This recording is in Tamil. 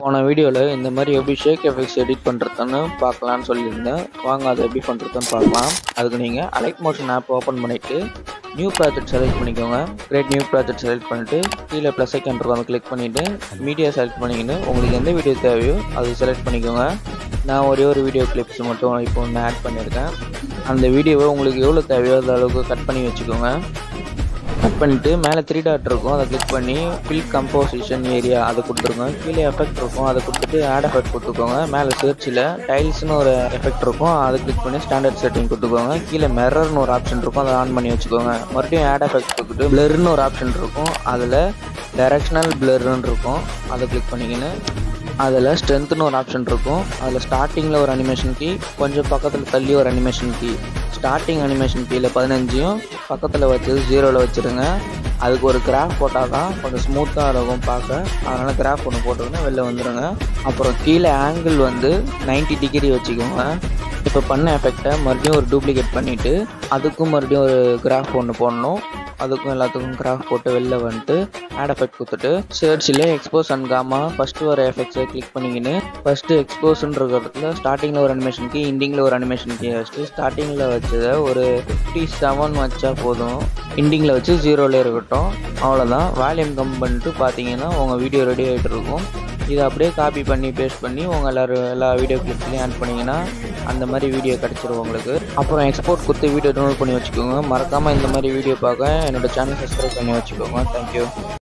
போன வீடியோவில் இந்த மாதிரி எப்படி ஷேக் எஃபெக்ட்ஸ் எடிட் பண்ணுறதுன்னு பார்க்கலான்னு சொல்லியிருந்தேன். வாங்க அதை எப்படி பண்ணுறதுன்னு பார்க்கலாம். அதுக்கு நீங்கள் அலைட் மோஷன் ஆப் ஓப்பன் பண்ணிவிட்டு நியூ ப்ராஜெக்ட் செலக்ட் பண்ணிக்கோங்க. கிரியேட் நியூ ப்ராஜெக்ட் செலக்ட் பண்ணிவிட்டு கீழே ப்ளஸ் ஐக்கான் இருக்கும், அதை கிளிக் பண்ணிவிட்டு மீடியா செலக்ட் பண்ணிக்கின்னு உங்களுக்கு எந்த வீடியோ தேவையோ அது செலக்ட் பண்ணிக்கோங்க. நான் ஒரே ஒரு வீடியோ கிளிப்ஸ் மட்டும் இப்போ ஒன்று ஆட் பண்ணியிருக்கேன். அந்த வீடியோவை உங்களுக்கு எவ்வளோ தேவையோ அந்த அளவுக்கு கட் பண்ணி வச்சுக்கோங்க. கட் பண்ணிவிட்டு மேலே 3 டாட் இருக்கும், அதை கிளிக் பண்ணி ஃபில் கம்போசிஷன் ஏரியா அதை கொடுத்துருங்க. கீழே எஃபெக்ட் இருக்கும், அதை கொடுத்துட்டு ஆட் எஃபெக்ட் கொடுத்துக்கோங்க. மேலே சர்ச்சில் டைல்ஸ்னு ஒரு எஃபெக்ட் இருக்கும், அதை கிளிக் பண்ணி ஸ்டாண்டர்ட் செட்டிங் கொடுத்துக்கோங்க. கீழே மிரர்னு ஒரு ஆப்ஷன் இருக்கும், அதை ஆன் பண்ணி வச்சுக்கோங்க. மறுபடியும் ஆட் எஃபெக்ட் கொடுத்துட்டு பிளர்னு ஒரு ஆப்ஷன் இருக்கும், அதில் டைரக்ஷனல் பிளர்னு இருக்கும், அதை கிளிக் பண்ணிக்கின்னு அதில் ஸ்ட்ரென்த்னு ஒரு ஆப்ஷன் இருக்கும், அதில் ஸ்டார்டிங்கில் ஒரு அனிமேஷன் கீ, கொஞ்சம் பக்கத்தில் தள்ளி ஒரு அனிமேஷன் கீ. ஸ்டார்டிங் அனிமேஷன் கீழே 15 பக்கத்தில் வச்சது 0 வச்சுருங்க. அதுக்கு ஒரு கிராஃப் போட்டால் தான் கொஞ்சம் ஸ்மூத்தாக இருக்கும் பார்க்க, அதனால் கிராஃப் ஒன்று போட்டுக்கின்னு வெளில வந்துடுங்க. அப்புறம் கீழே ஆங்கிள் 90 டிகிரி வச்சுக்கோங்க. இப்போ பண்ண எஃபெக்டை மறுபடியும் ஒரு டூப்ளிகேட் பண்ணிவிட்டு அதுக்கும் மறுபடியும் ஒரு கிராஃப் ஒன்று போடணும். அதுக்கும் எல்லாத்துக்கும் கிராஃப் போட்டு வெளில வந்துட்டு ஆட் எஃபெக்ட் கொடுத்துட்டு சர்ச்சில் எக்ஸ்போஸ் அண்ட் காமா ஃபஸ்ட்டு வர எஃபெக்ட்ஸை கிளிக் பண்ணிக்கின்னு ஃபஸ்ட்டு எக்ஸ்போஸ்ன்றதுல ஸ்டார்டிங்கில் ஒரு அனிமேஷன் கீ, எண்டிங்கில் ஒரு அனிமேஷன் கீ வச்சுட்டு ஸ்டார்டிங்கில் வச்சதை ஒரு 57 வச்சா போதும், எண்டிங்கில் வச்சு 0 இருக்கட்டும். அவ்வளோதான். வால்யூம் கம் பண்ணிட்டு பார்த்தீங்கன்னா உங்கள் வீடியோ ரெடி ஆகிட்டு இருக்கும். இதை அப்படியே காப்பி பண்ணி பேஸ்ட் பண்ணி உங்கள் எல்லா வீடியோ கிளிப்ஸ்லையும் ஆட் பண்ணிங்கன்னா அந்த மாதிரி வீடியோ கிடச்சிரும் உங்களுக்கு. அப்புறம் எக்ஸ்போர்ட் கொடுத்து வீடியோ டவுன்லோட் பண்ணி வச்சுக்கோங்க. மறக்காமல் இந்த மாதிரி வீடியோ பார்க்க என்னோடய சேனல் சப்ஸ்கிரைப் பண்ணி வச்சுக்கோங்க. தேங்க்யூ.